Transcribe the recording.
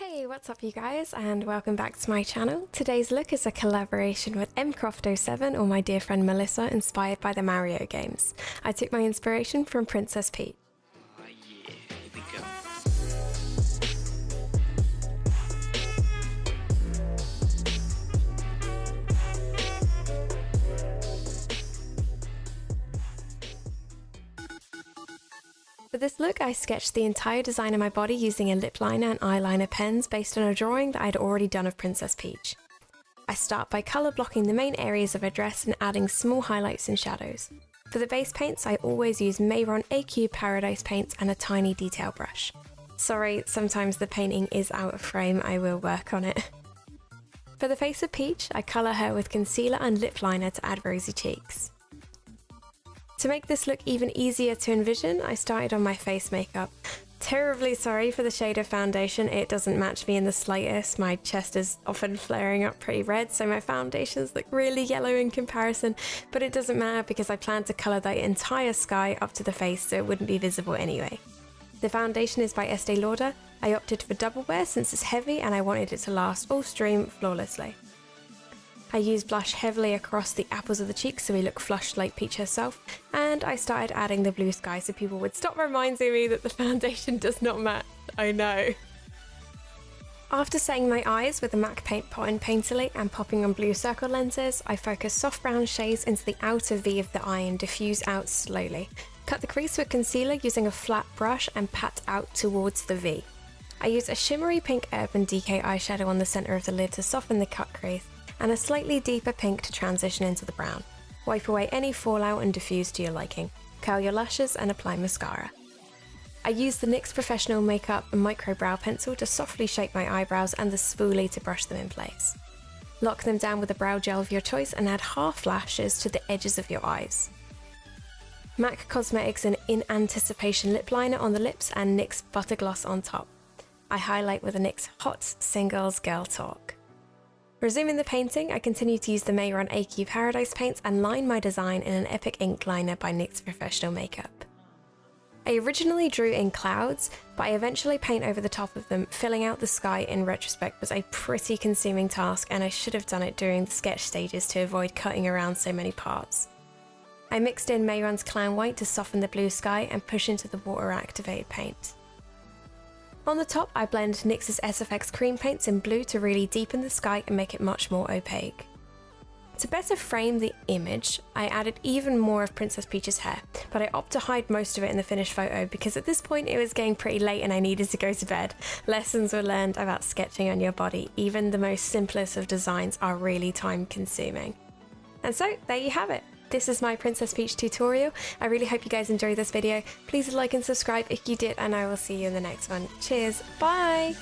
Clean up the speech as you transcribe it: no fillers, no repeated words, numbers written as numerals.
Hey, what's up you guys, and welcome back to my channel. Today's look is a collaboration with mcroft07 or my dear friend Melissa, inspired by the Mario games. I took my inspiration from Princess Peach. Oh yeah, here we go. For this look, I sketched the entire design of my body using a lip liner and eyeliner pens based on a drawing that I'd already done of Princess Peach. I start by colour blocking the main areas of her dress and adding small highlights and shadows. For the base paints, I always use Mehron AQ Paradise paints and a tiny detail brush. Sorry, sometimes the painting is out of frame, I will work on it. For the face of Peach, I colour her with concealer and lip liner to add rosy cheeks. To make this look even easier to envision, I started on my face makeup. Terribly sorry for the shade of foundation, it doesn't match me in the slightest. My chest is often flaring up pretty red, so my foundations look really yellow in comparison, but it doesn't matter because I plan to colour the entire sky up to the face so it wouldn't be visible anyway. The foundation is by Estee Lauder. I opted for double wear since it's heavy and I wanted it to last all stream flawlessly. I used blush heavily across the apples of the cheeks so we look flushed like Peach herself, and I started adding the blue sky so people would stop reminding me that the foundation does not match. I know. After setting my eyes with the MAC paint pot and Painterly and popping on blue circle lenses, I focus soft brown shades into the outer V of the eye and diffuse out slowly. Cut the crease with concealer using a flat brush and pat out towards the V. I use a shimmery pink Urban Decay eyeshadow on the centre of the lid to soften the cut crease, and a slightly deeper pink to transition into the brown. Wipe away any fallout and diffuse to your liking. Curl your lashes and apply mascara. I use the NYX Professional Makeup Micro Brow Pencil to softly shape my eyebrows and the spoolie to brush them in place. Lock them down with a brow gel of your choice and add half lashes to the edges of your eyes. MAC Cosmetics In Anticipation Lip Liner on the lips and NYX Butter Gloss on top. I highlight with a NYX Hot Singles Girl Talk. Resuming the painting, I continue to use the Mehron AQ Paradise paints and line my design in an Epic ink liner by NYX Professional Makeup. I originally drew in clouds, but I eventually paint over the top of them. Filling out the sky in retrospect was a pretty consuming task, and I should have done it during the sketch stages to avoid cutting around so many parts. I mixed in Mehron's Clown White to soften the blue sky and push into the water activated paint. On the top, I blend NYX's SFX cream paints in blue to really deepen the sky and make it much more opaque. To better frame the image, I added even more of Princess Peach's hair, but I opt to hide most of it in the finished photo because at this point it was getting pretty late and I needed to go to bed. Lessons were learned about sketching on your body. Even the most simplest of designs are really time consuming. And so, there you have it. This is my Princess Peach tutorial. I really hope you guys enjoyed this video. Please like and subscribe if you did, and I will see you in the next one. Cheers, bye!